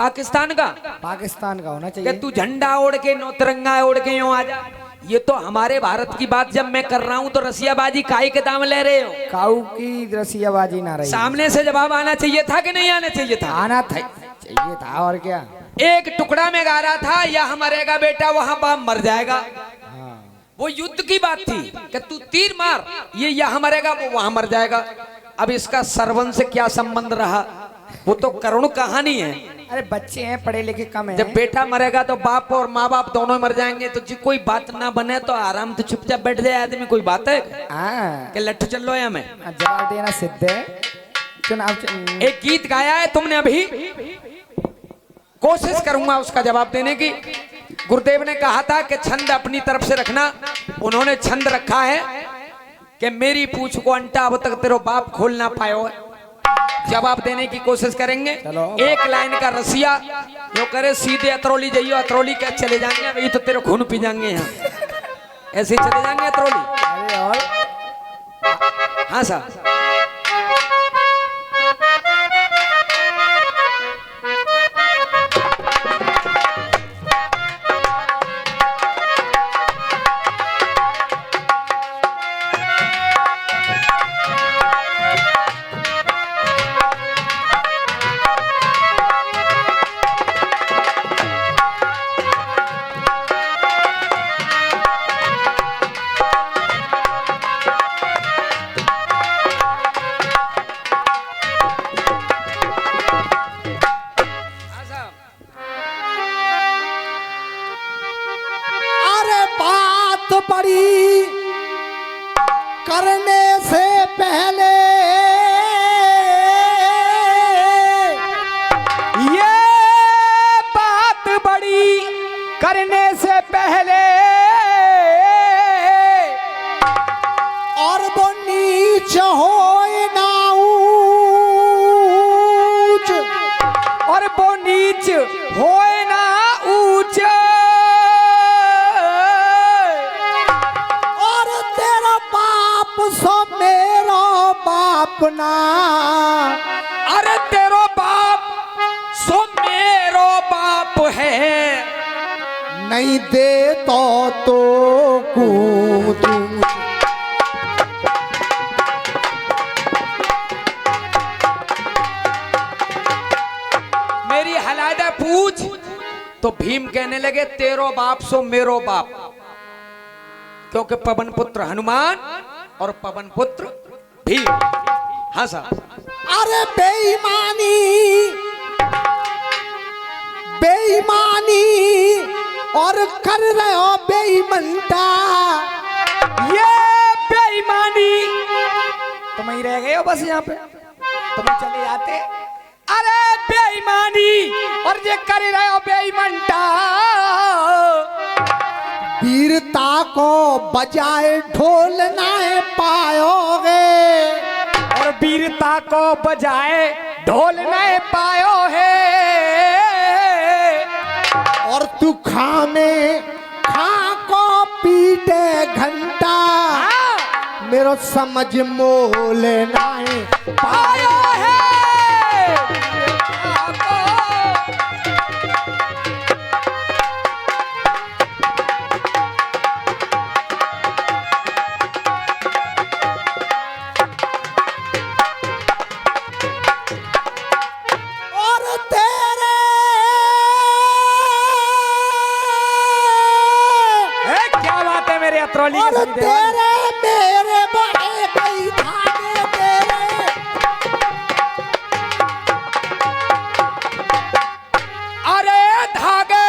पाकिस्तान का होना कि चाहिए। तू झंडा ओढ़ के नौतरंगा ओढ़ के यूं आ जा। ये तो हमारे भारत की बात जब मैं कर रहा हूँ तो रसियाबाजी काहे के दाम ले रहे हो? काऊ की रसियाबाजी ना रही। सामने से जवाब आना चाहिए था कि नहीं आना चाहिए था? आना था, चाहिए था और क्या। एक टुकड़ा में गा रहा था यहाँ मरेगा बेटा वहां बाप मर जाएगा। हाँ। वो युद्ध की बात थी कि तू तीर मार, ये यहाँ मरेगा वो वहां मर जाएगा। अब इसका सरवन से क्या संबंध रहा? वो तो करुण कहानी है। अरे बच्चे हैं, पढ़े लिखे कम हैं। जब बेटा मरेगा तो बाप और माँ बाप दोनों मर जाएंगे, तो जी कोई बात ना बने तो आराम से चुपचाप बैठ जाए आदमी। कोई बात है कि लट्ठू चल लो या मैं जवाब देना सिद्ध है। चुनाव एक गीत गाया है तुमने अभी, कोशिश करूंगा उसका जवाब देने की। गुरुदेव ने कहा था कि छंद अपनी तरफ से रखना। उन्होंने छंद रखा है कि मेरी पूछ को अंटा अब तक तेरो बाप खोल ना पायो है। जवाब देने की कोशिश करेंगे। एक लाइन का रसिया जो करे सीधे अतरौली जाइयो, अतरौली क्या चले जाएंगे, अभी तो तेरे खून पी जाएंगे यहाँ, ऐसे ही चले जाएंगे अतरौली। अरे और हाँ साहब, बड़ी करने से पहले ये बात बड़ी करने से पहले और वो नीच हो ना ऊंच, और वो नीच हो ना ऊंच, सो मेरो बाप ना। अरे तेरो बाप सो मेरो बाप है, नहीं दे तो कूदू। मेरी हलादा पूछ तो भीम कहने लगे तेरो बाप सो मेरो बाप, क्योंकि पवन पुत्र हनुमान और पवन पुत्र भीम। हाँ साहब। अरे बेईमानी बेईमानी और कर रहे हो बेईमानता, ये बेईमानी तुम ही रह गए हो बस यहाँ पे, तुम चले जाते। अरे बेईमानी और ये कर रहे हो बेईमानता, वीरता को बजाए ढोल ना पाओगे, और वीरता को बजाए ढोल न पायो है, और तू खाने खा को पीटे घंटा, मेरो समझ मोल ना पायो है। और तेरे मेरे बड़े कई धागे तेरे, अरे धागे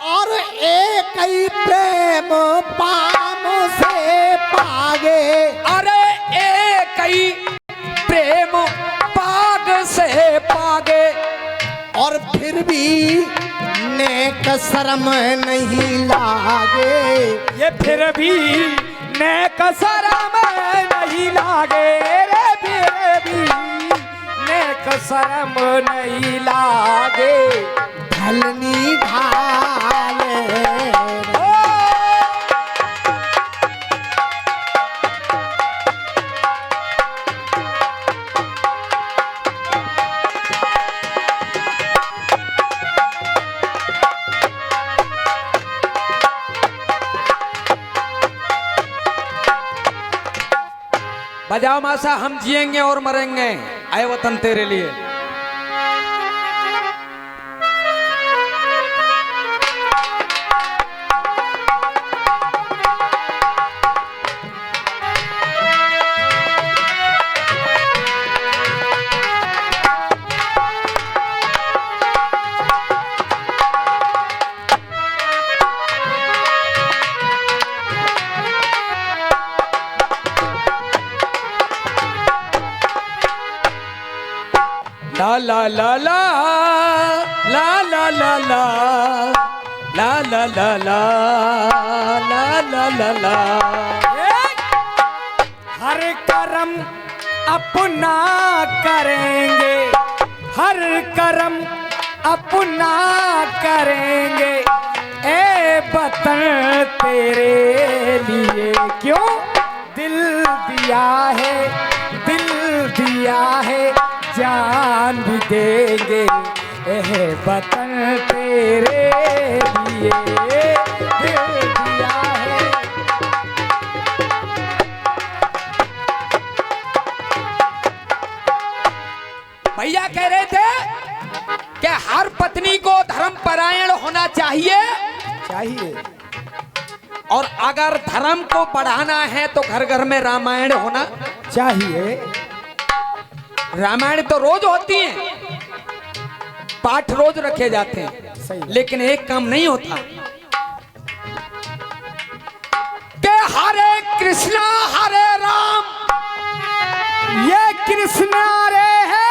और एक ही प्रेम पाम से पागे, अरे एक ही प्रेम पाग से पागे, और फिर भी नेक शर्म नहीं लागे, ये फिर भी नेक शर्म नहीं लागे, रे फिर भी नेक शर्म नहीं लागे, ढलनी ढाले। बजाओ मासा, हम जिएंगे और मरेंगे, आए वतन तेरे लिए। ला ला ला ला ला ला ला ला ला ला ला ला ला ला ला। हर कर्म अपना करेंगे, हर कर्म अपना करेंगे, ए वतन तेरे लिए क्यों दिल दिया है, दिल दिया है, जान भी देंगे, ए वतन तेरे लिए दिल दिया है। भैया कह रहे थे कि हर पत्नी को धर्मपरायण होना चाहिए, और अगर धर्म को बढ़ाना है तो घर घर में रामायण होना चाहिए। रामायण तो रोज होती है, पाठ रोज रखे जाते हैं, लेकिन एक काम नहीं होता कि हरे कृष्णा हरे राम, ये कृष्ण रे है,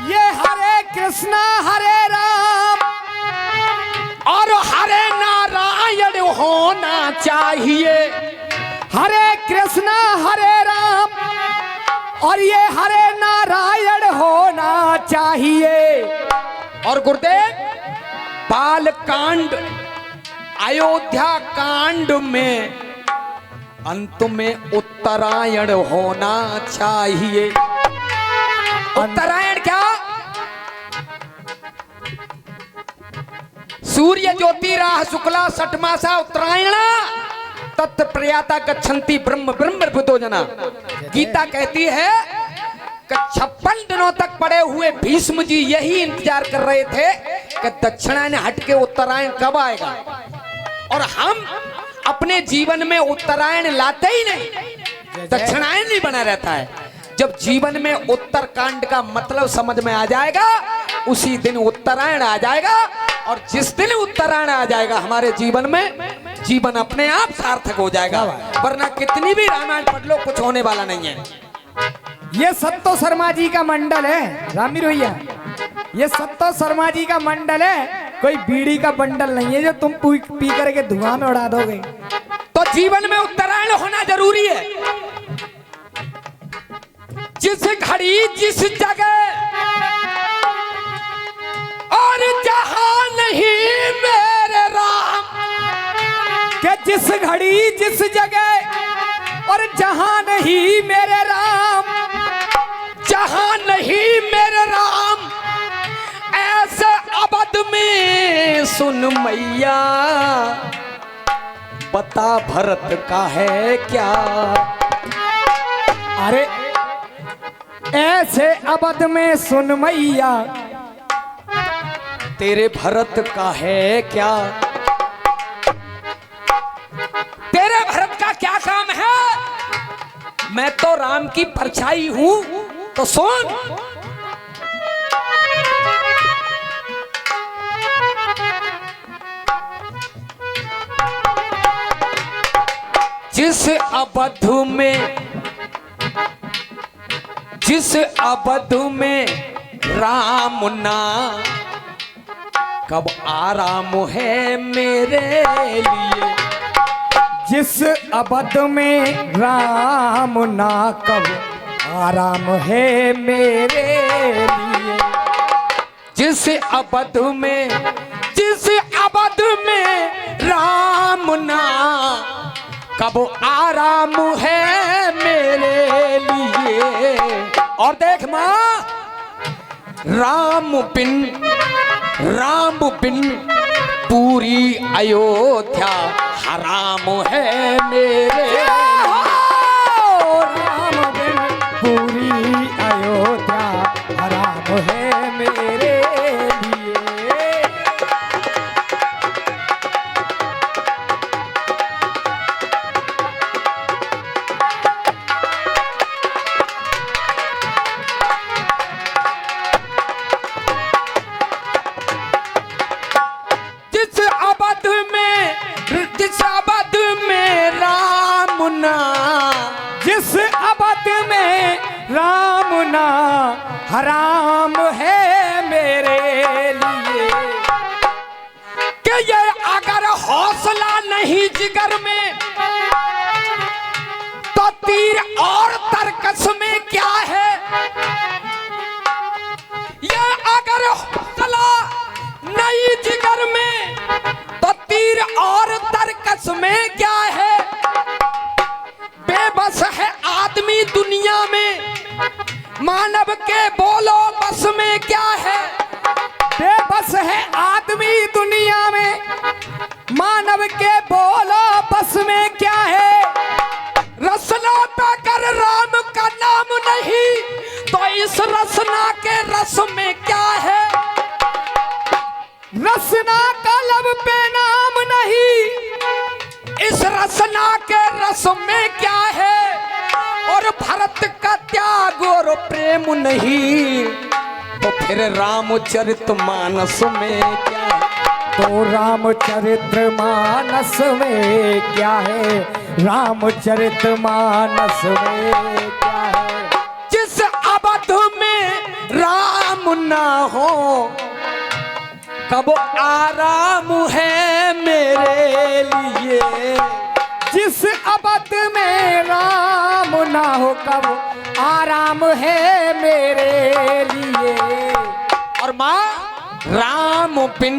ये हरे कृष्णा हरे राम, और हरे नारायण होना चाहिए। हरे कृष्णा हरे राम, और ये हरे नारायण होना चाहिए। और गुरुदेव बाल कांड अयोध्या कांड में अंत में उत्तरायण होना चाहिए। उत्तरायण क्या? सूर्य ज्योति राह शुक्ला षटमासा उत्तरायण तत् प्रयाता गच्छन्ति ब्रह्म ब्रह्म भूतो जना। गीता कहती है कि 56 दिनों तक पड़े हुए भीष्म जी यही इंतजार कर रहे थे कि दक्षिणायन हट के उत्तरायण कब आएगा, और हम अपने जीवन में उत्तरायण लाते ही नहीं, दक्षिणायन ही बना रहता है। जब जीवन में उत्तरकांड का मतलब समझ में आ जाएगा, उसी दिन उत्तरायण आ जाएगा, और जिस दिन उत्तरायण आ जाएगा हमारे जीवन में, जीवन अपने आप सार्थक हो जाएगा। वरना कितनी भी रामायण पढ़ लो, कुछ होने वाला नहीं है। ये सत्तो शर्मा जी का मंडल है रामीर भैया, ये सत्तो शर्मा जी का मंडल है, कोई बीड़ी का बंडल नहीं है जो तुम पी करके धुआं में उड़ा दोगे। तो जीवन में उत्तरायण होना जरूरी है। जिस घड़ी जिस जगह और जहां नहीं मेरे राम, के जिस घड़ी जिस जगह और जहां नहीं मेरे राम, जहां नहीं मेरे राम, ऐसे अवध में सुन मैया, बता भरत का है क्या। अरे ऐसे अवध में सुन मैया, तेरे भरत का है क्या, तेरे भरत का क्या काम है। मैं तो राम की परछाई हूं, तो सुन। जिस अवध में, जिस अवध में राम ना, कब आराम है मेरे लिए। जिस अवध में राम ना, कब आराम है मेरे लिए। जिस अवध में, जिस अवध में राम ना, कब आराम है मेरे लिए। और देख माँ, राम बिन राम बिन पूरी अयोध्या हराम है मेरे। राम बिन पूरी अयोध्या हराम है मेरे लिए। जिस अवध में राम ना, जिस अवध में राम ना हराम है मेरे लिए। कि ये अगर हौसला नहीं जिगर में तो तीर और तरकस में क्या है। ये अगर हौसला नहीं जिगर में तो तीर और तरकस में क्या है। बेबस है आदमी दुनिया में, मानव के बोलो बस में क्या है। बेबस है आदमी दुनिया में, मानव के बोलो बस में क्या है। रसना पाकर राम का नाम नहीं तो इस रसना के रस में क्या है। रसना का लब पे नाम नहीं, इस रसना के रस में क्या है। और भरत का त्याग और प्रेम नहीं तो फिर रामचरित मानस में क्या है। तो रामचरित्र मानस में क्या है। रामचरित मानस में क्या है। जिस अवध में राम ना हो कब आराम है मेरे लिए। जिस अवध में राम ना हो कब आराम है मेरे लिए। और माँ राम बिन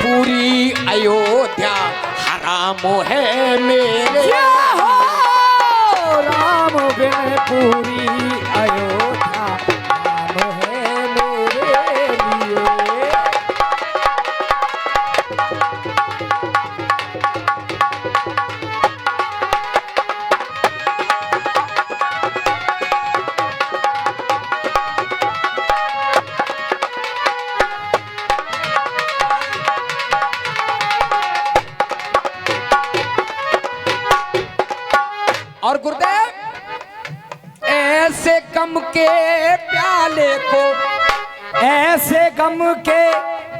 पूरी अयोध्या हराम है मेरे। राम बिन पूरी अयोध्या हराम है मेरे लिए। और गुरुदेव ऐसे गम के प्याले को, ऐसे गम के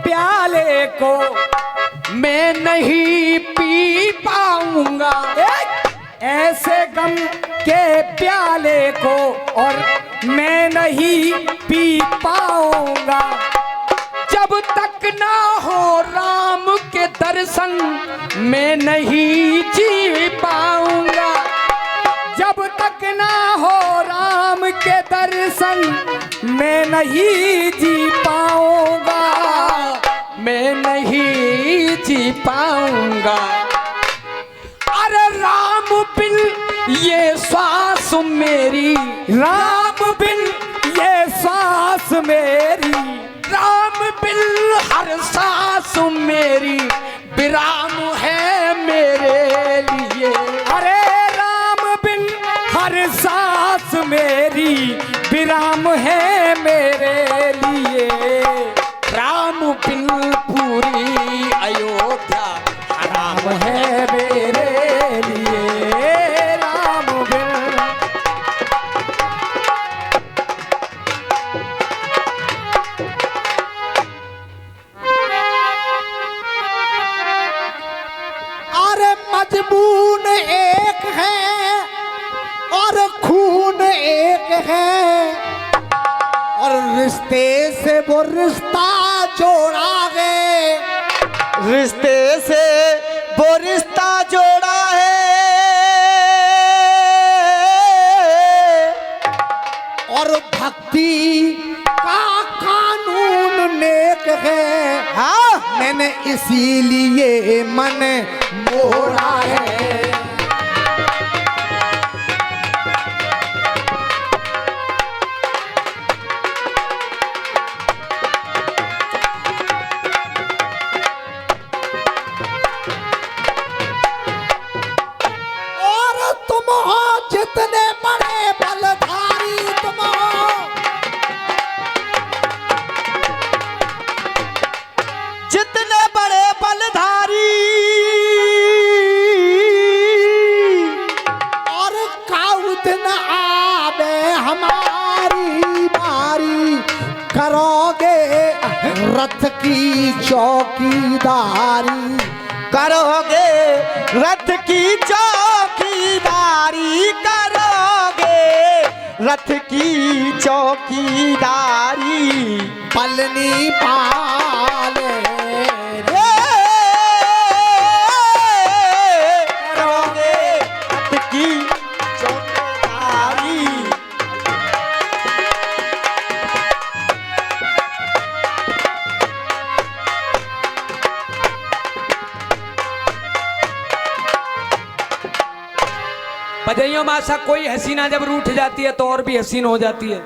प्याले को मैं नहीं पी पाऊंगा। ऐसे गम के प्याले को और मैं नहीं पी पाऊंगा। जब तक ना हो राम के दर्शन मैं नहीं जी पाऊंगा। जब तक ना हो राम के दर्शन मैं नहीं जी पाऊंगा। मैं नहीं जी पाऊंगा। अरे राम बिन ये श्वास मेरी, राम बिन ये सांस मेरी, राम बिन हर सांस मेरी विराम है मेरे लिए। अरे राम बिन हर सांस मेरी विराम है मेरे लिए। राम बिन पूरी अयोध्या हराम राम है मेरे लिए। राम बिन अरे मजबून एक है और खून एक है और रिश्ते से वो रिश्ता जोड़ा है। रिश्ते से वो रिश्ता जोड़ा है और भक्ति का कानून नेक है। हाँ मैंने इसीलिए मन मोड़ा है। करोगे रथ की चौकीदारी, करोगे रथ की चौकीदारी, करोगे रथ की चौकीदारी। पलनी पाले करोगे रथ की चौकीदारी। बधाइयों मासा, कोई हसीना जब रूठ जाती है तो और भी हसीन हो जाती है।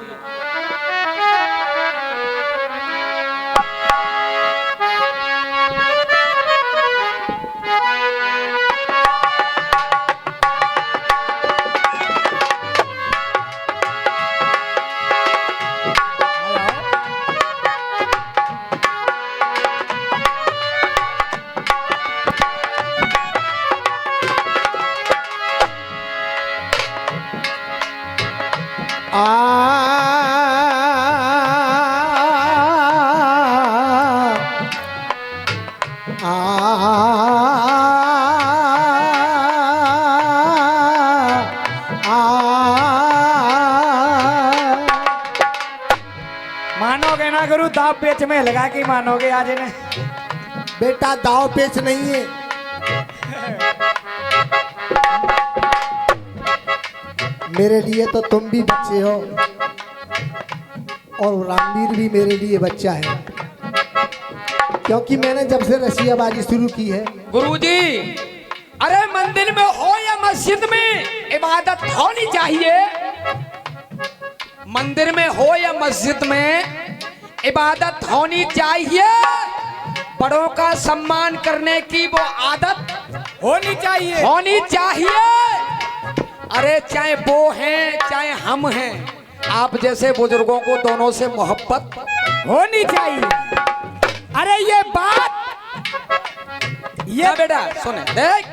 मानोगे ना गुरु, दाव पेच में लगा के मानोगे आज ने। बेटा दाव पेच नहीं है, मेरे लिए तो तुम भी बच्चे हो और रामवीर भी मेरे लिए बच्चा है, क्योंकि मैंने जब से रसियाबाजी शुरू की है। गुरुजी, अरे मंदिर में हो या मस्जिद में इबादत होनी चाहिए। मंदिर में हो या मस्जिद में इबादत होनी चाहिए। बड़ों का सम्मान करने की वो आदत होनी चाहिए, होनी चाहिए। अरे चाहे वो हैं चाहे हम हैं, आप जैसे बुजुर्गों को दोनों से मोहब्बत होनी चाहिए। अरे ये बात, ये बेटा सुने देख,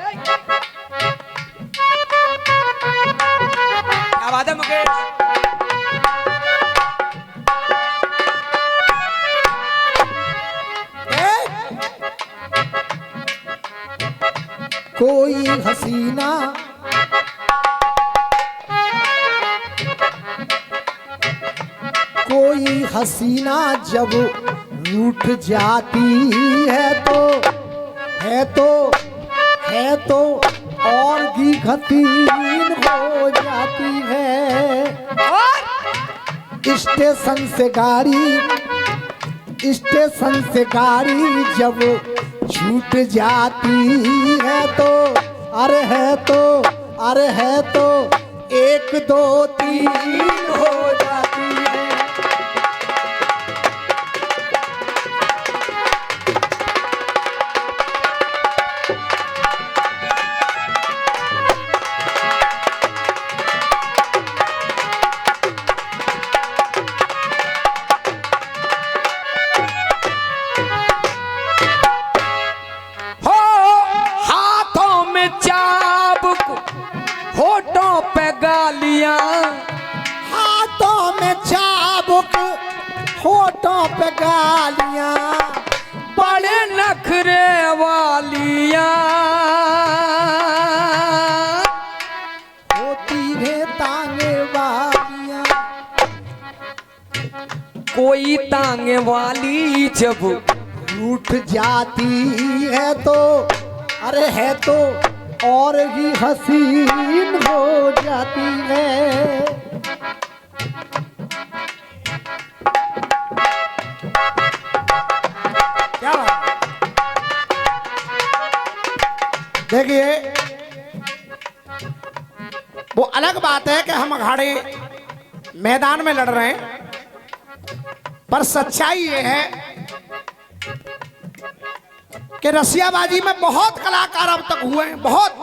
क्या बात है मुकेश? कोई हसीना कोई हसीना जब रूठ जाती है तो और भी हसीन हो जाती है। स्टेशन से गाड़ी जब छूट जाती है तो अरे है तो 1 2 3 हो जाती है। होठों पे गालियां, हाथों में चाबुक होठों पे गालियां, बड़े नखरे वालियां होती है तांगे वालियां। कोई तांगे वाली जब रूठ जाती है तो अरे है तो और भी हसीन हो जाती है। क्या देखिए, वो अलग बात है कि हम अखाड़े मैदान में लड़ रहे हैं, पर सच्चाई ये है कि रसियाबाजी में बहुत कलाकार अब तक हुए हैं, बहुत।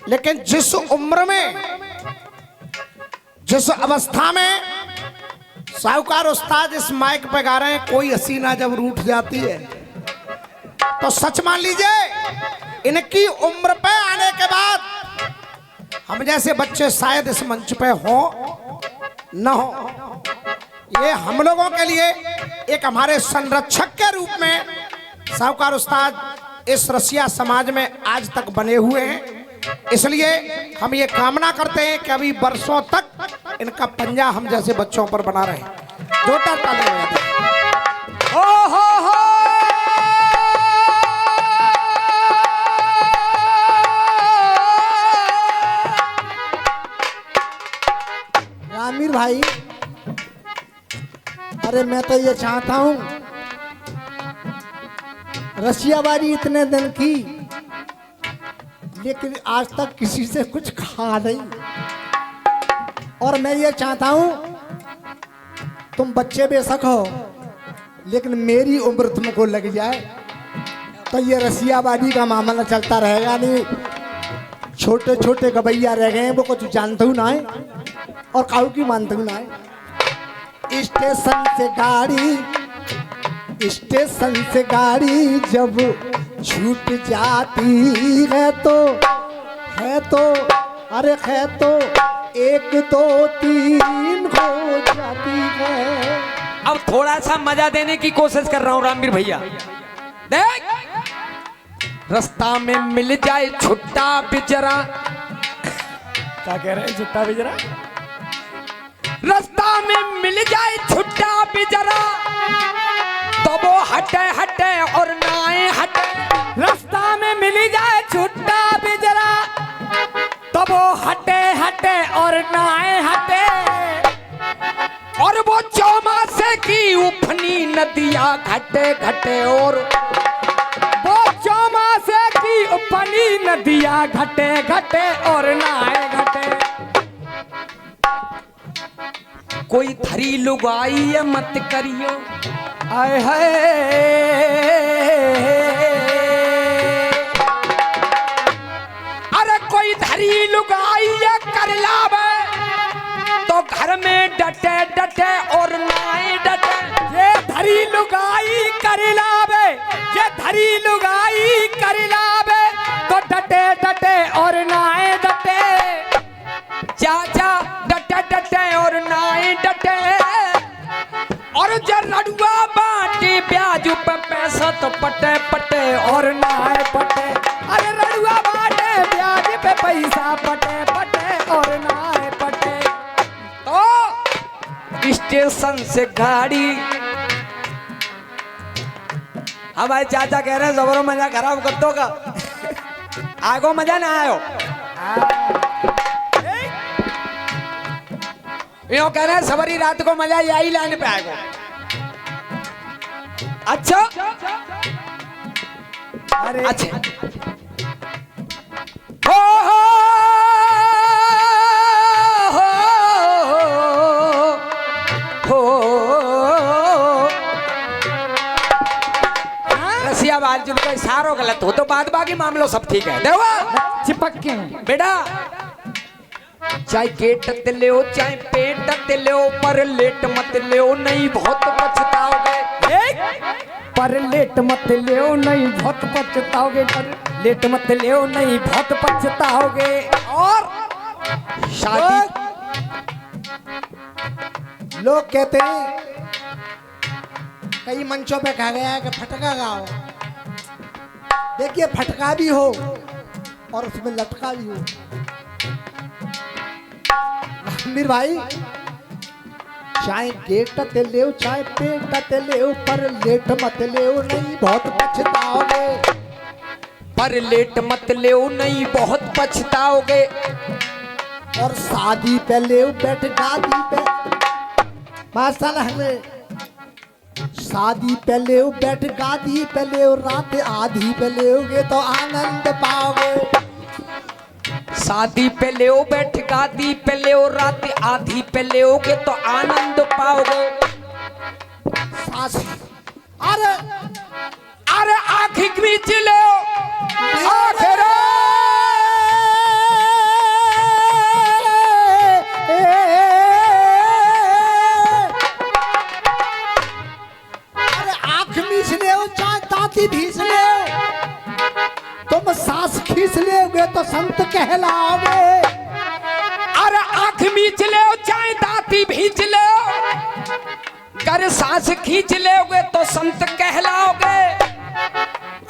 लेकिन जिस उम्र में, जिस अवस्था में साहूकार उस्ताद इस माइक पे गा रहे हैं, कोई हसीना जब रूठ जाती है तो सच मान लीजिए इनकी उम्र पे आने के बाद हम जैसे बच्चे शायद इस मंच पे हो न हो, ये हम लोगों के लिए एक हमारे संरक्षक के रूप में साहूकार उस्ताद इस रसिया समाज में आज तक बने हुए हैं। इसलिए हम ये कामना करते हैं कि अभी वर्षों तक इनका पंजा हम जैसे बच्चों पर बना रहे। जोरदार ताली बजा दें। हो रामीर भाई, अरे मैं तो ये चाहता हूं, रसियाबाजी इतने दिन की लेकिन आज तक किसी से कुछ कहा नहीं। और मैं ये चाहता हूं तुम बच्चे बेशक हो लेकिन मेरी उम्र तुमको लग जाए तो ये रसियाबाजी का मामला चलता रहेगा नहीं। छोटे छोटे गवैया रह गए हैं, वो कुछ जानते हूँ ना है और काऊ की मानते हूँ ना है। स्टेशन से गाड़ी जब छूट जाती है तो अरे है तो 1 2 3 हो जाती है। अब थोड़ा सा मजा देने की कोशिश कर रहा हूं रामवीर भैया। देख, रास्ता में मिल जाए छुट्टा बिजरा। क्या कह रहे हैं छुट्टा बिजरा? रास्ता में मिल जाए छुट्टा बिजरा तो वो हटे हटे और नाए हटे। रास्ता में मिली जाए छुट्टा बिजरा तो वो हटे हटे और नाए हटे। और वो चौमासे की उफनी नदियां घटे घटे और वो चौमासे की उफनी नदियां घटे घटे और नाए घटे। कोई धरी लुगाई या मत करियो। आए हाय, अरे कोई धरी लुगाई या कर लावे तो घर में डटे डटे और नाए डटे। ये धरी लुगाई कर लावे, ये धरी लुगाई कर लावे तो डटे डटे और नाए डटे। चाचा डटे डटे और नाए डटे। और जब रड़ुआ बाटे ब्याज पे पैसा तो पटे पटे और नाए पटे। अरे रड़ुआ बाटे ब्याज पे पैसा पटे पटे और नाए पटे। तो स्टेशन से गाड़ी। हमारे चाचा कह रहे हैं जबरो मजा खराब कर दो का। आगो मजा ना आयो। यो कह रहे हैं सवरी रात को मजा यही लाने पे आएगा। अच्छा अरे अच्छा हो हो हो रसिया बाल जिनका इशारो गलत हो तो बाद बाकी मामलों सब ठीक है। देखो चिपक के बेटा, चाहे गेट ते ले चाहे पेट ते ले पर लेट मत ले, नहीं बहुत पछताओगे। पर लेट मत ले, नहीं बहुत पछताओगे। पर लेट मत ले, नहीं बहुत पछताओगे। और शादी लोग कहते हैं, कई मंचों पे कहा गया है कि फटका गाओ। देखिए, फटका भी हो और उसमें लटका भी हो। रणबीर भाई, चाहे गेट ते ले चाहे पेट ते ले, पर लेट मत ले, नहीं बहुत पछताओगे। पर लेट मत ले, नहीं बहुत पछताओगे। और शादी पे ले बैठ गादी पे, माशाल्लाह हमें शादी पे ले बैठ गादी पे ले, रात आधी पे लेओगे तो आनंद पाओगे। शादी पे ले बैठ गादी पे ले, रात आधी पे लेओगे तो आनंद पाओगे। अरे अरे आँखी खींच लो, आखिर आँख मीच ले चाहे दांती भींच ले, तुम सांस खींच लोगे तो संत कहलाओगे। अरे आँख मीच लो चाहे दांती भींच लो, अगर सांस खींच लोगे तो संत कहलाओगे।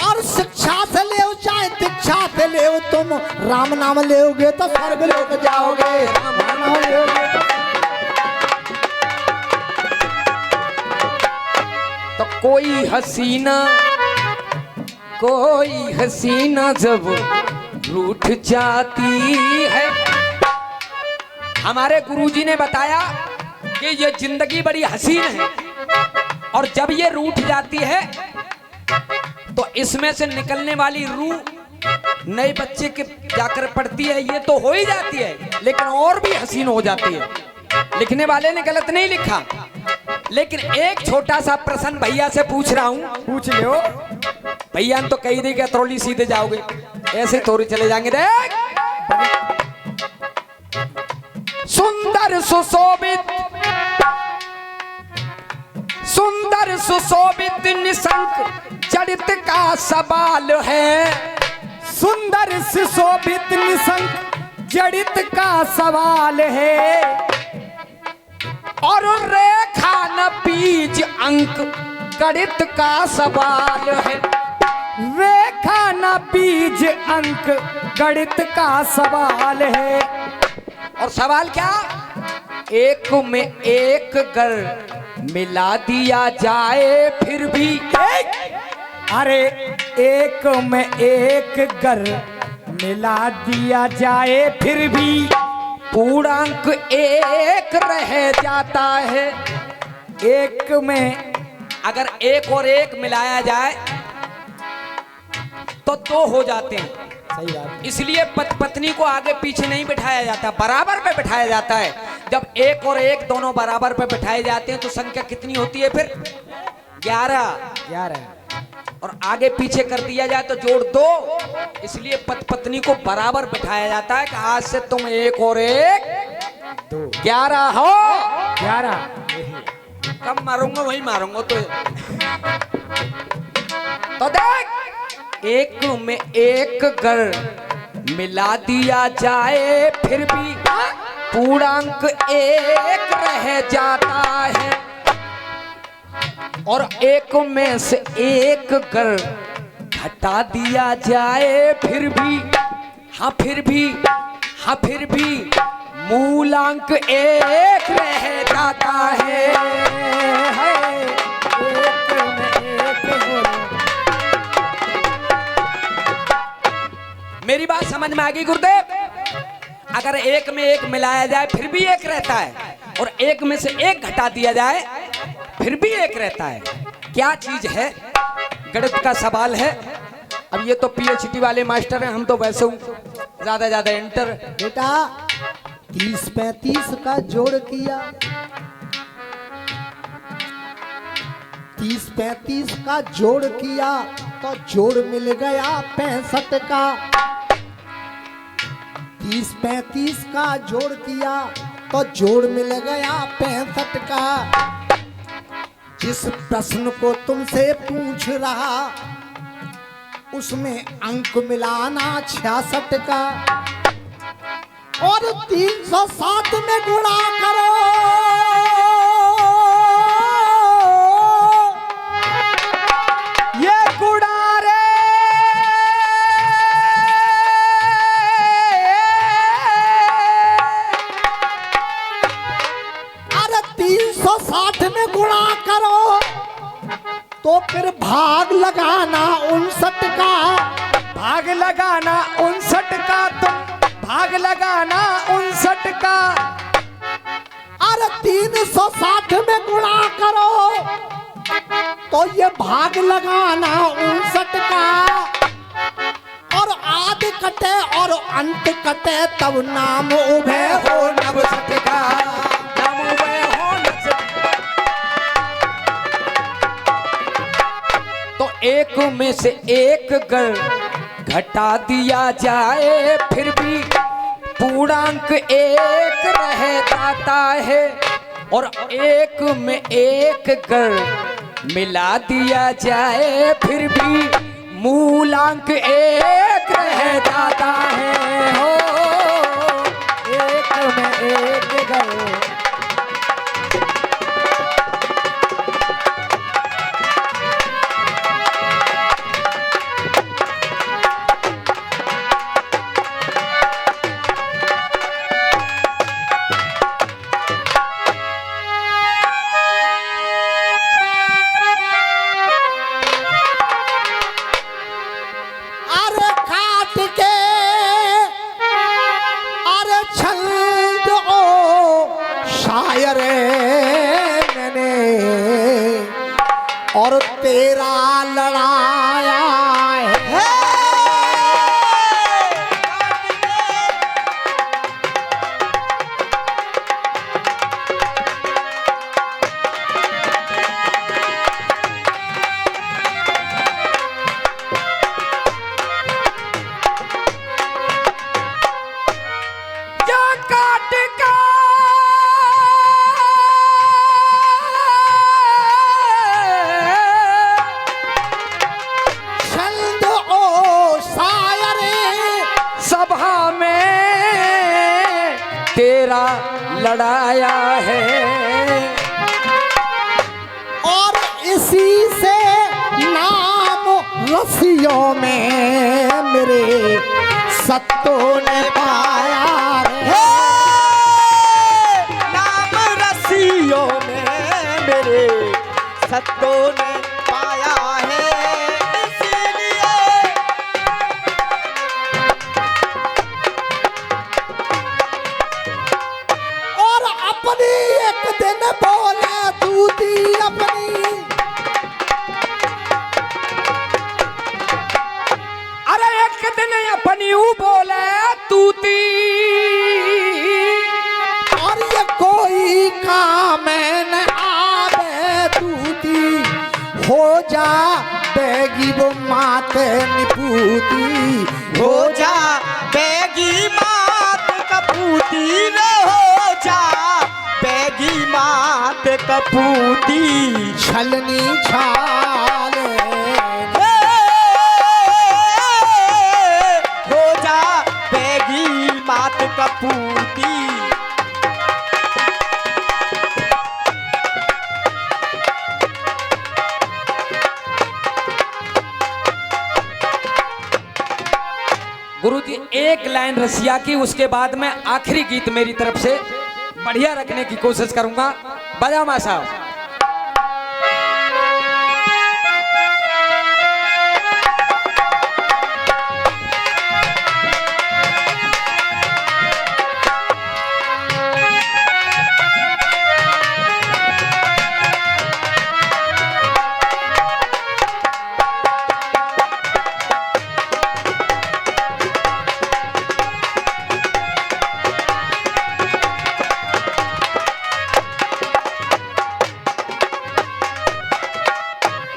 और शिक्षा से ले चाहे दीक्षा से ले तुम राम नाम लेओगे तो स्वर्ग लोक जाओगे। राम नाम लेओगे तो कोई हसीना जब रूठ जाती है। हमारे गुरुजी ने बताया कि ये जिंदगी बड़ी हसीन है और जब ये रूठ जाती है तो इसमें से निकलने वाली रूह नए बच्चे के जाकर पड़ती है। ये तो हो ही जाती है लेकिन और भी हसीन हो जाती है। लिखने वाले ने गलत नहीं लिखा, लेकिन एक छोटा सा प्रश्न भैया से पूछ रहा हूं, पूछ लो। भैया ने तो कही दी कि अतरौली सीधे जाओगे, ऐसे थोड़ी चले जाएंगे। देख सुंदर सुशोभित निशंक जड़ित का सवाल है। सुंदर सुशोभित निशंक जड़ित का सवाल है। और रेखा न बीज अंक गणित का सवाल है। रेखा न बीज अंक गणित का सवाल है। और सवाल क्या? एक में एक गर मिला दिया जाए फिर भी अरे एक में एक गर मिला दिया जाए फिर भी पूर्णांक एक रह जाता है। एक में अगर एक और एक मिलाया जाए तो दो हो जाते हैं। सही बात। इसलिए पत्नी को आगे पीछे नहीं बिठाया जाता, बराबर पे बिठाया जाता है। जब एक और एक दोनों बराबर पे बिठाए जाते हैं तो संख्या कितनी होती है फिर? 11। और आगे पीछे कर दिया जाए तो जोड़ 2। इसलिए पत्नी को बराबर बिठाया जाता है कि आज से तुम एक और एक 11 हो। 11 कम मारूंगा वही मारूंगा तो देख एक में एक गर मिला दिया जाए फिर भी पूर्णांक एक रह जाता है। और एक में से एक गर घटा दिया जाए फिर भी मूलांक एक रह जाता है। मेरी बात समझ में आ गई गुरुदेव? अगर एक में एक मिलाया जाए फिर भी एक रहता है और एक में से एक घटा दिया जाए फिर भी एक रहता है। क्या चीज है? गणित का सवाल है। अब ये तो पीएचडी वाले मास्टर हैं, हम तो वैसे ज्यादा इंटर। बेटा 30-35 का जोड़ किया, 30-35 का जोड़ किया तो जोड़ मिल गया 65 का। 30-35 का जोड़ किया तो जोड़ मिल गया 65 का। जिस प्रश्न को तुमसे पूछ रहा उसमें अंक मिलाना 66 का। और 307 में गुणा करो ये गुणा रे अरे 360 में गुणा करो तो फिर भाग लगाना 59 का। भाग लगाना 59 का। तुम भाग लगाना 59 का। अरे 360 में गुणा करो तो ये भाग लगाना 59 का। और आदि कटे और अंत कटे तब नाम उभे हो 69 का। नाम उभे हो 69। तो एक में से एक गर घटा दिया जाए फिर भी पूर्णांक एक रह जाता है। और एक में एक गर मिला दिया जाए फिर भी मूलांक एक रह जाता है। हो एक में एक गर मेरा लड़ाया है। और इसी से नाम रसियों में मेरे सत्तों ने पाया हे नाम रसियों में मेरे सत्तों ने पाया है। इसीलिए और अपनी एक दिन बोले दूती अपनी अरे एक दिन अपनी ऊ बोले तूती, और ये कोई काम न आवे दूती हो जा बेगी वो माते निपूती हो जा बेगी मात कपूती न हो जा बेगी मात कपूती। छलनी छाल हे, हो जा बेगी मात कपूती। गुरुजी एक लाइन रसिया की, उसके बाद में आखिरी गीत मेरी तरफ से बढ़िया रखने की कोशिश करूंगा। बजा मां साहब।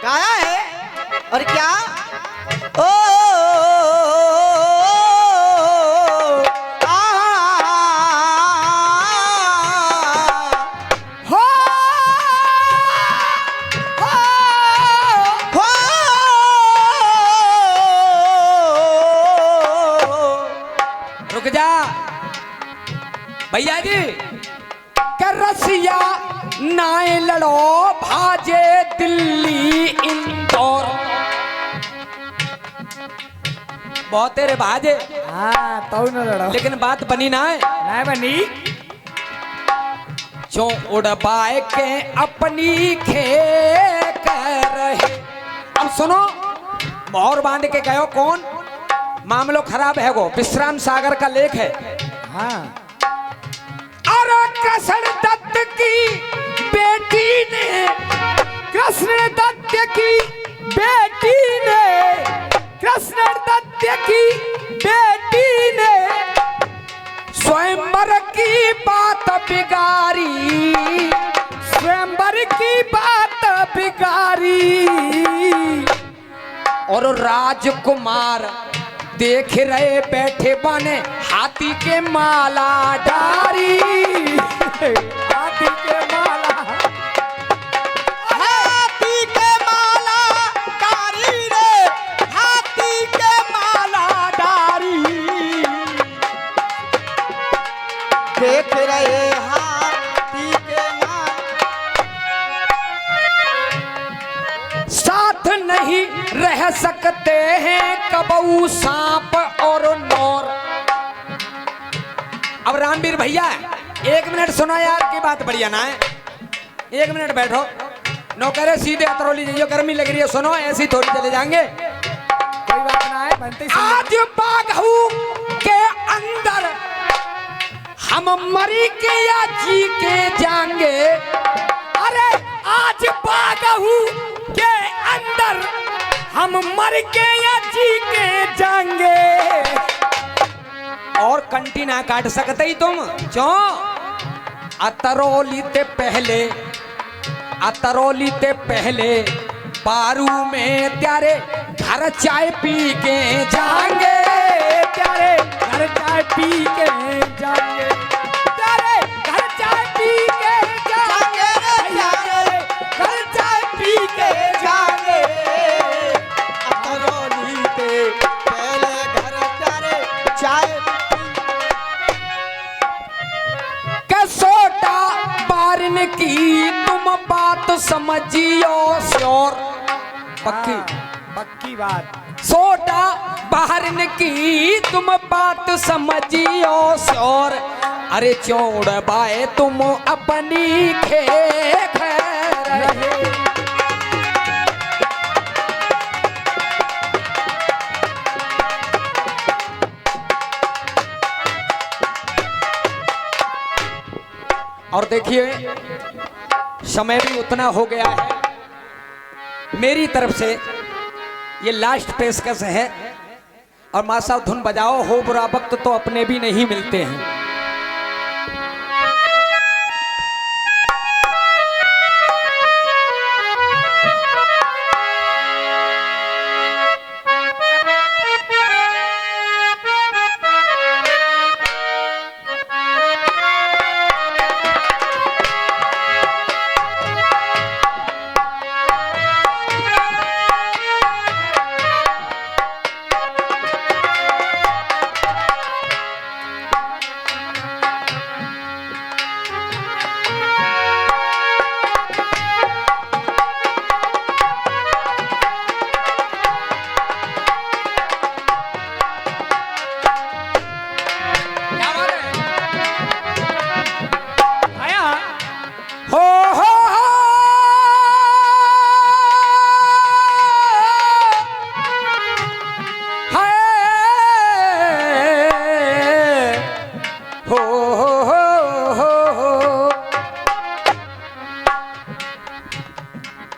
गाया है और क्या ओ आ हो हो रुक जा भैया जी। कर रसिया नाए लड़ो भाजे दिल्ली इंदौर, बहुत तेरे भाजे, हाँ तो न लड़ो लेकिन बात बनी ना है। नहीं बनी। जो उड़बाए के अपनी खे कर रहे। अब सुनो, मोहर बांध के गयो कौन, मामलो खराब है। वो विश्राम सागर का लेख है। हाँ अरे कृष्ण दत्त की बेटी ने, कृष्ण दत्त की बेटी ने, कृष्ण दत्त की बेटी ने स्वयंवर की बात बिगाड़ी, स्वयंवर की बात बिगाड़ी। और राजकुमार देख रहे बैठे बने हाथी के माला डारी, हाथी के माला। हाथी के माला डारी रे, हाथी के माला डारी। देख रहे हाथी के माला। साथ नहीं रह सकते हैं कबू सांप और नौर। अब रामवीर भैया एक मिनट सुनो यार, की बात बढ़िया ना है। एक मिनट बैठो, नौकरे सीधे अतरौली जाइयो, गर्मी लग रही है। सुनो, ऐसी थोड़ी चले जाएंगे। कोई बात ना है, बनते ही सुन ले। आज बागहू के अंदर हम मरी के या जी के जाएंगे। अरे आज बागहू के अंदर हम मर के या जी के जाएंगे। और कंटी ना काट सकते ही तुम क्यों? अतरौली ते पहले, अतरौली ते पहले पारू में त्यारे घर चाय पी के जाएंगे, त्यारे घर चाय पी के जाएंगे, त्यारे घर चाय पी के जाएंगे, त्यारे घर चाय पी के जाएंगे। अतरौली पे पहले घर प्यारे चाय। की तुम बात समझियो श्योर, पक्की पक्की बात। सोटा बाहर की तुम बात समझियो श्योर, अरे चौड़ बाए तुम अपनी खे रहे। और देखिए समय भी उतना हो गया है, मेरी तरफ से ये लास्ट पेशकश है। और मां साहब धुन बजाओ, हो बुरा वक्त तो अपने भी नहीं मिलते हैं।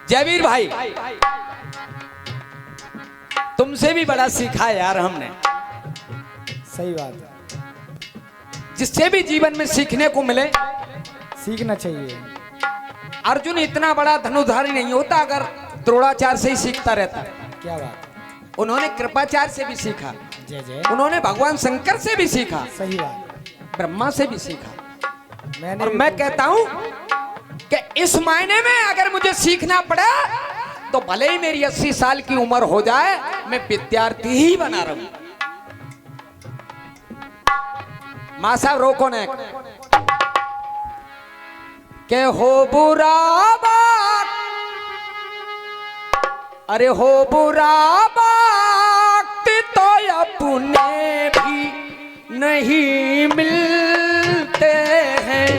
जयवीर भाई, तुमसे भी बड़ा सीखा यार हमने। सही बात है, जिससे भी जीवन में सीखने को मिले सीखना चाहिए। अर्जुन इतना बड़ा धनुधारी नहीं होता अगर द्रोणाचार्य से ही सीखता रहता। क्या बात। उन्होंने कृपाचार्य से भी सीखा, जय जय। उन्होंने भगवान शंकर से भी सीखा, सही बात। ब्रह्मा से भी सीखा। मैंने और मैं कहता हूं कि इस मायने में अगर मुझे सीखना पड़ा तो भले ही मेरी 80 साल की उम्र हो जाए, मैं विद्यार्थी ही बना रहूं। मां साहब रोको ने के हो बुरा बात, अरे हो बुरा बात तो अपने भी नहीं मिलते हैं।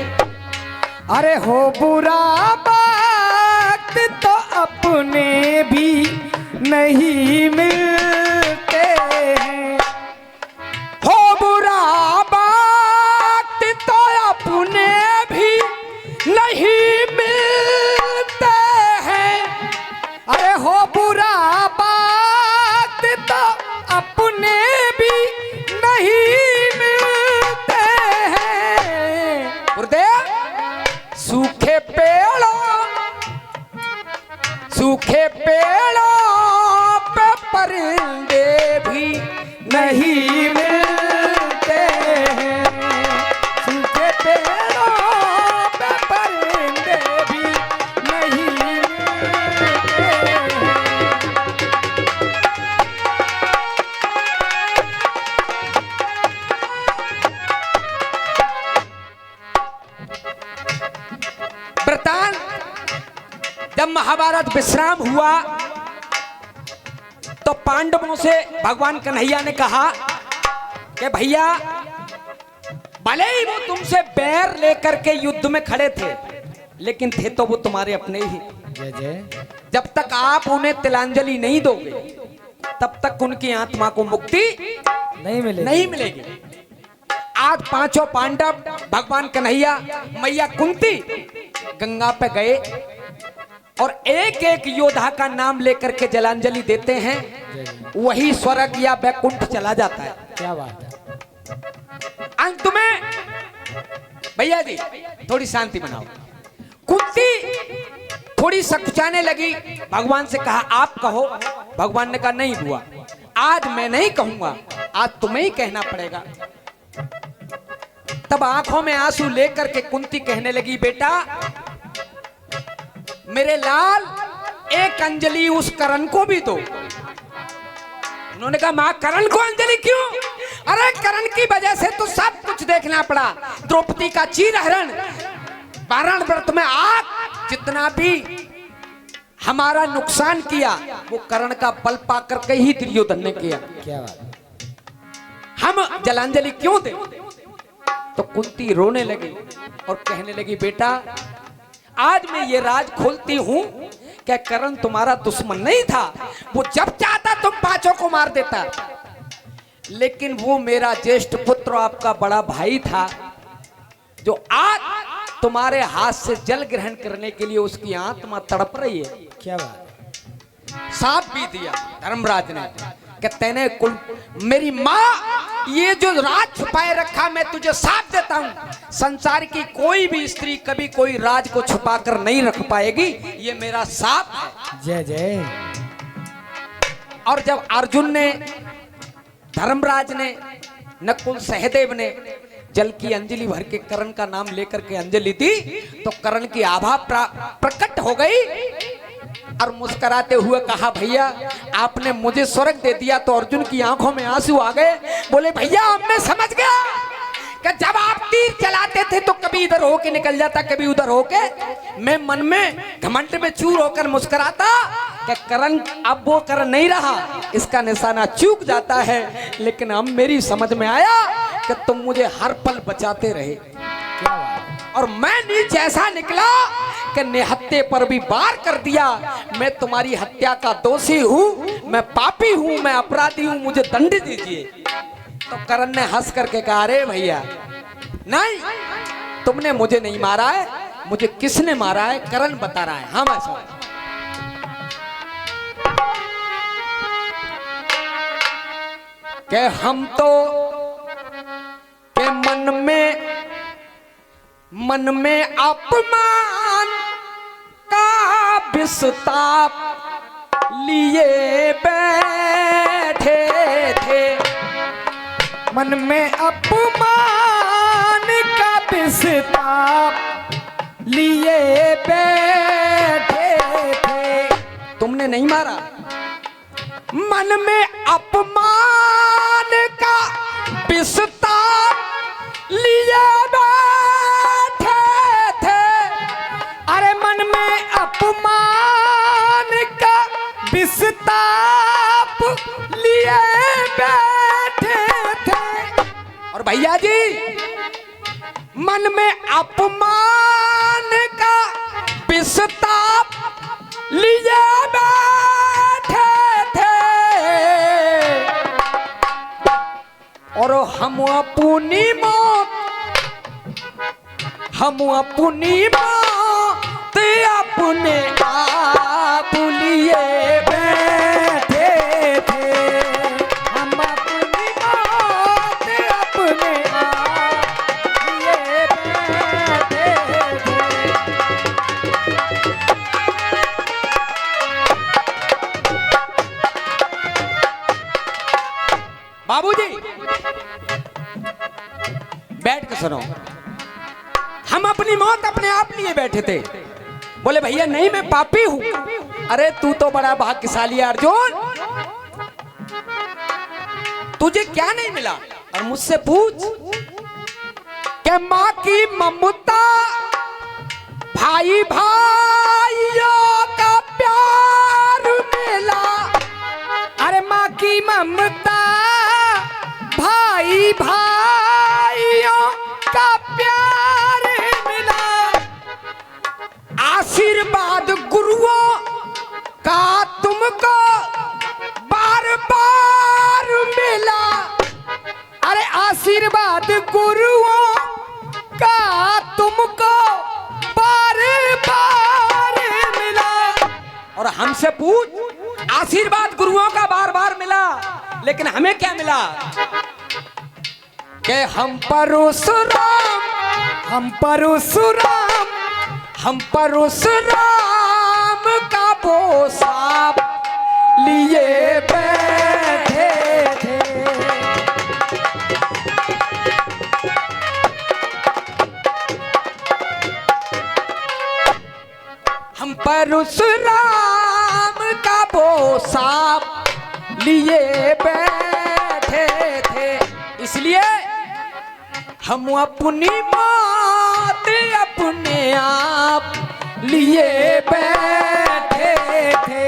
अरे हो बुरा वक्त तो अपने भी नहीं मिलते हैं। हो बुरा वक्त तो अपने भी नहीं मिलते हैं। अरे हो बुरा वक्त तो अपने भी नहीं मिलते हैं। गुरुदेव, सूखे पेड़ों पे परिंदे भी नहीं मिलते हैं। सूखे पेड़ों पे परिंदे भी नहीं मिलते हैं। वृतांत जब महाभारत विश्राम हुआ तो पांडवों से भगवान कन्हैया ने कहा कि भैया, भले ही वो तुमसे बैर लेकर के युद्ध में खड़े थे, लेकिन थे तो वो तुम्हारे अपने ही। जय जय। जब तक आप उन्हें तिलांजलि नहीं दोगे तब तक उनकी आत्मा को मुक्ति नहीं मिलेगी। आज पांचों पांडव, भगवान कन्हैया, मैया कुंती गंगा पे गए और एक एक योद्धा का नाम लेकर के जलांजलि देते हैं, वही स्वर्ग या वैकुंठ चला जाता है। क्या बात है। अंत में भैया जी थोड़ी शांति बनाओ। कुंती थोड़ी सकुचाने लगी, भगवान से कहा आप कहो। भगवान ने कहा नहीं हुआ, आज मैं नहीं कहूंगा, आज तुम्हें ही कहना पड़ेगा। तब आंखों में आंसू लेकर के कुंती कहने लगी, बेटा मेरे लाल, एक अंजलि उस करण को भी दो। उन्होंने कहा मां, करण को अंजलि क्यों? अरे करण की वजह से तो सब कुछ देखना पड़ा। द्रौपदी का चीरहरण, वारण व्रत में आग जितना भी हमारा नुकसान किया वो कर्ण का बल पाकर के ही दुर्योधन ने किया। क्या बात। हम जलांजलि क्यों दे? तो कुंती रोने लगी और कहने लगी बेटा आज मैं ये राज खोलती हूं क्या कर्ण तुम्हारा दुश्मन नहीं था, वो जब चाहता तुम पांचों को मार देता, लेकिन वो मेरा ज्येष्ठ पुत्र आपका बड़ा भाई था जो आज तुम्हारे हाथ से जल ग्रहण करने के लिए उसकी आत्मा तड़प रही है। क्या बात। साथ भी दिया धर्मराज ने कि तेने कुल मेरी माँ ये जो राज छुपाए रखा मैं तुझे साथ देता हूं, संसार की कोई भी स्त्री कभी कोई राज को छुपा कर नहीं रख पाएगी, ये मेरा साथ है। जय जय। और जब अर्जुन ने, धर्मराज ने, नकुल सहदेव ने जल की अंजलि भर के कर्ण का नाम लेकर के अंजलि दी तो कर्ण की आभा प्रकट हो गई और मुस्कुराते हुए कहा भैया आपने मुझे स्वर्ग दे दिया। तो अर्जुन की आंखों में आंसू आ गए, बोले भैया अब मैं समझ गया कि जब आप तीर चलाते थे तो कभी इधर होके निकल जाता कभी उधर होके, मैं मन में घमंड में चूर होकर मुस्कुराता कि कर्ण अब वो कर्ण नहीं रहा, इसका निशाना चूक जाता है, लेकिन अब मेरी समझ में आया कि तुम मुझे हर पल बचाते रहे। और मैं नीच ऐसा निकला कि निहत्ते पर भी वार कर दिया, मैं तुम्हारी हत्या का दोषी हूं, मैं पापी हूं, मैं अपराधी हूं, मुझे दंड दीजिए। तो कर्ण ने हंस करके कहा अरे भैया नहीं, तुमने मुझे नहीं मारा है, मुझे किसने मारा है कर्ण बता रहा है। हाँ मैं समझ। के हम तो के मन में अपमान का विस्ताप लिए बैठे थे, मन में अपमान का विस्ताप लिए बैठे थे। तुमने नहीं मारा, मन में अपमान का विस्ताप लिए बैठे थे, अरे मन में अपमान का विस्ताप लिए बैठे थे। और भैया जी मन में अपमान का विस्ताप लिए बैठे थे, और हम अपनी मौत अपने आप लिए बैठे थे, हम अपनी मौत अपने आप लिए बैठे थे। बाबूजी बैठ के सुनो, हम अपनी मौत अपने आप लिए बैठे थे। बोले भैया नहीं मैं पापी हूं। अरे तू तो बड़ा भाग्यशाली है अर्जुन, तुझे क्या नहीं मिला? और मुझसे पूछ कि माँ की ममता, भाई भाइयों का प्यार मिला। अरे माँ की ममता, भाई भाइयों का प्यार मिला। आशीर्वाद गुरुओं का तुमको बार बार मिला। अरे आशीर्वाद गुरुओं का तुमको बार बार मिला। और हमसे पूछ, आशीर्वाद गुरुओं का बार बार मिला, लेकिन हमें क्या मिला? कि हम परशुराम का वो साप लिए बैठे थे। हम परशुराम का वो साप लिए बैठे थे, इसलिए हम अपनी मौत अपने आप लिए बैठे थे।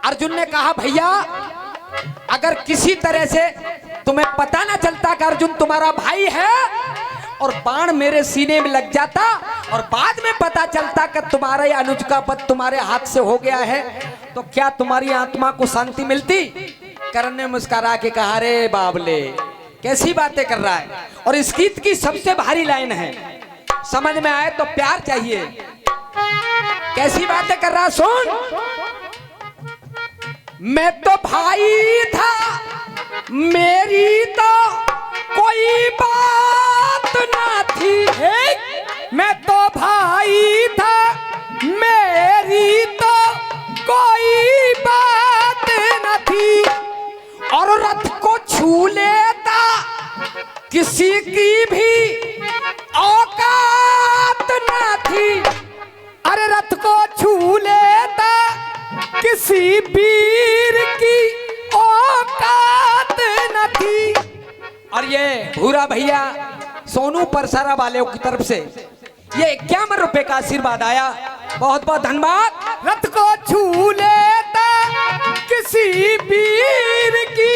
अर्जुन ने कहा भैया अगर किसी तरह से तुम्हें पता ना चलता कि अर्जुन तुम्हारा भाई है और बाण मेरे सीने में लग जाता और बाद में पता चलता कि तुम्हारा अनुज का पद तुम्हारे हाथ से हो गया है तो क्या तुम्हारी आत्मा को शांति मिलती? कर्ण ने मुस्कुरा के कहा रे बाबले कैसी बातें कर रहा है। और इस गीत की सबसे भारी लाइन है, समझ में आए तो प्यार चाहिए। कैसी बातें कर रहा सुन। मैं तो भाई था मेरी तो कोई बात ना थी। मैं तो भाई था मेरी तो कोई बात न थी। और रथ को छू लेता किसी की भी औकात ना थी। अरे रथ को छू लेता किसी वीर की औकात न थी। और ये भूरा भैया सोनू परसारा वाले की तरफ से ये 51 रुपए का आशीर्वाद आया, बहुत बहुत धन्यवाद। रथ को छू लेता किसी वीर की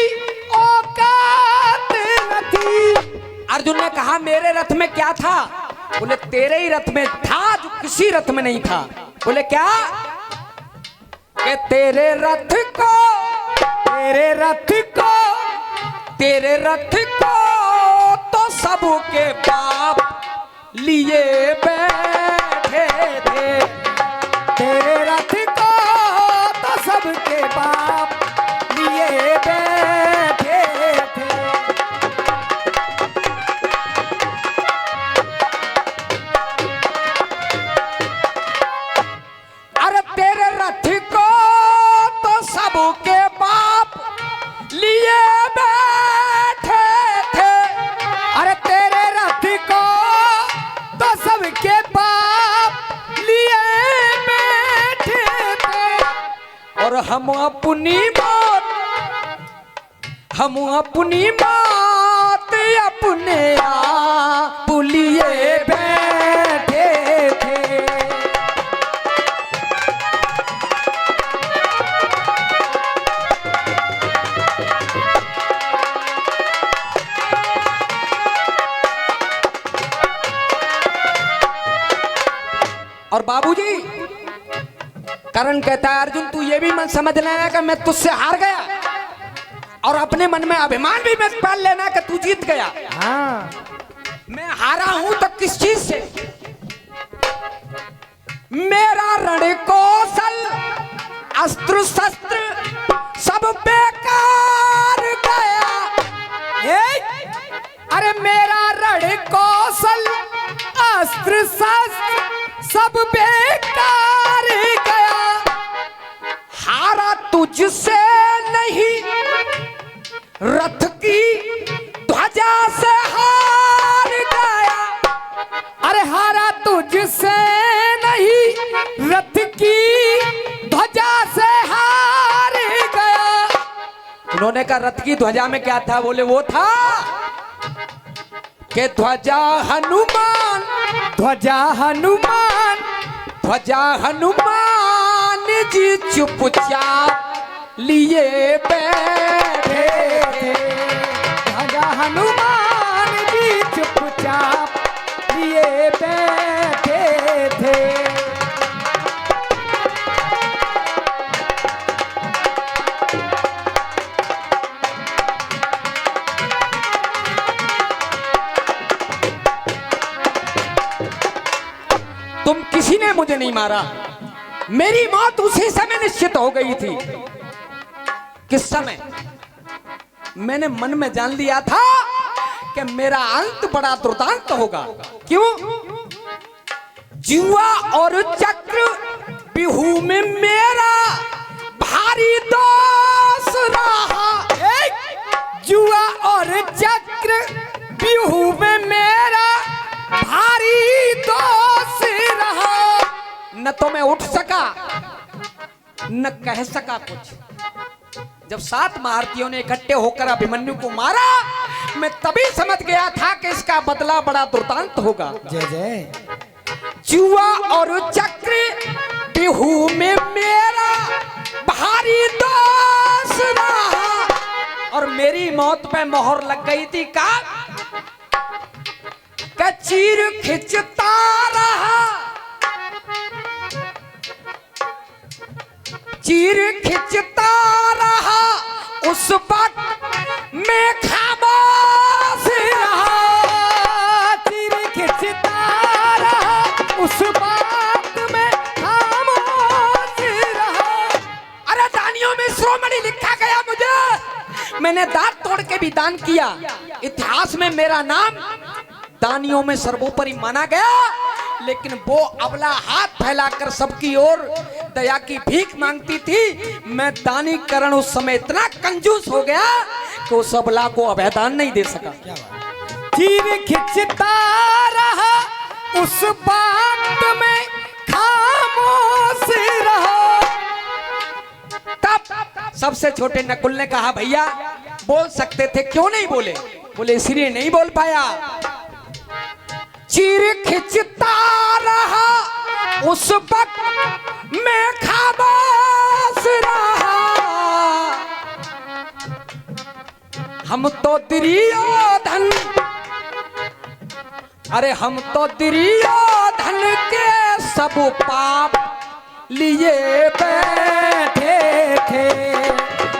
औकात न थी। अर्जुन ने कहा मेरे रथ में क्या था? बोले तेरे ही रथ में था जो किसी रथ में नहीं था। बोले क्या? कि तेरे रथ को तो सबके बाप लिए बैठे थे। तेरे रथ को तो सबके बाप लिए बैठे थे। अरे तेरे रथ को तो सबके बाप लिए बैठे थे। अरे तेरे रथ को तो सबके बाप लिए बैठे थे। और हम अपनी बात अपने आप लिए बैठे थे। और बाबूजी करण कहता है अर्जुन तू ये भी मत समझ लेना कि मैं तुझसे हार गया और अपने मन में अभिमान भी मत पाल लेना कि तू जीत गया। हाँ मैं हारा हूं तो किस चीज से? मेरा रण कौशल अस्त्र शस्त्र सब बेकार गया। अरे मेरा रण कौशल अस्त्र शस्त्र सब बेकार गया। हारा तुझसे नहीं रथ की ध्वजा से हार गया। अरे हारा तुझसे नहीं रथ की ध्वजा से हार गया। उन्होंने कहा रथ की ध्वजा में क्या था? बोले वो था कि ध्वजा हनुमान जी चुपचाप लिए बैठे थे। ध्वजा हनुमान जी चुपचाप लिए बैठे थे। तुम किसी ने मुझे नहीं मारा, मेरी मौत उसी समय निश्चित हो गई थी। किस समय? मैंने मन में जान लिया था कि मेरा अंत बड़ा दुर्दांत होगा। क्यों? जुआ और चक्र बिहू में मेरा भारी दोष रहा। जुआ और चक्र बिहू में मेरा भारी न तो मैं उठ सका न कह सका कुछ। जब 7 महारथियों ने इकट्ठे होकर अभिमन्यु को मारा, मैं तभी समझ गया था कि इसका बदला बड़ा दुर्दांत होगा। जय जय। जुआ और चक्र बिहू में मेरा भारी दोष रहा और मेरी मौत पे मोहर लग गई थी का चीर खिंचता रहा, चीर खिंचता रहा उस वक्त मैं खामोश रहा, चीर खिंचता रहा उस वक्त में खामोश रहा। अरे दानियों में श्रोमणी लिखा गया मुझे, मैंने दांत तोड़ के भी दान किया। इतिहास में मेरा नाम दानियों में सर्वोपरि माना गया, लेकिन वो अबला हाथ फैलाकर सबकी ओर दया की भीख मांगती थी। मैं दानी करण उस समय इतना कंजूस हो गया कि उस अबला को अभयदान नहीं दे सका। चीर खिंचता रहा उस वक्त में खामोश रहा। तब सबसे छोटे नकुल ने कहा भैया बोल सकते थे क्यों नहीं बोले? बोले इसलिए नहीं बोल पाया। चीर खिंचता रहा उस वक्त मैं खामोश रहा, हम तो दुर्योधन, अरे हम तो दुर्योधन के सब पाप लिए बैठे थे,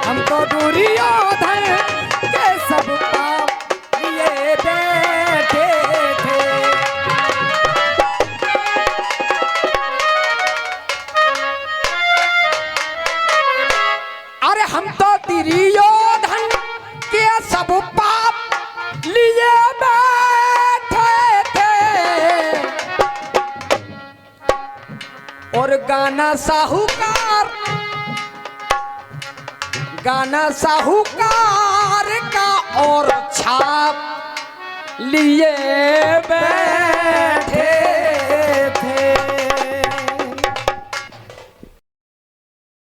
हम तो दुर्योधन के सब पाप लिए बैठे थे। अरे हम तो दुर्योधन के सब पाप लिए बैठे थे और गाना साहूकार का और छाप लिए बैठे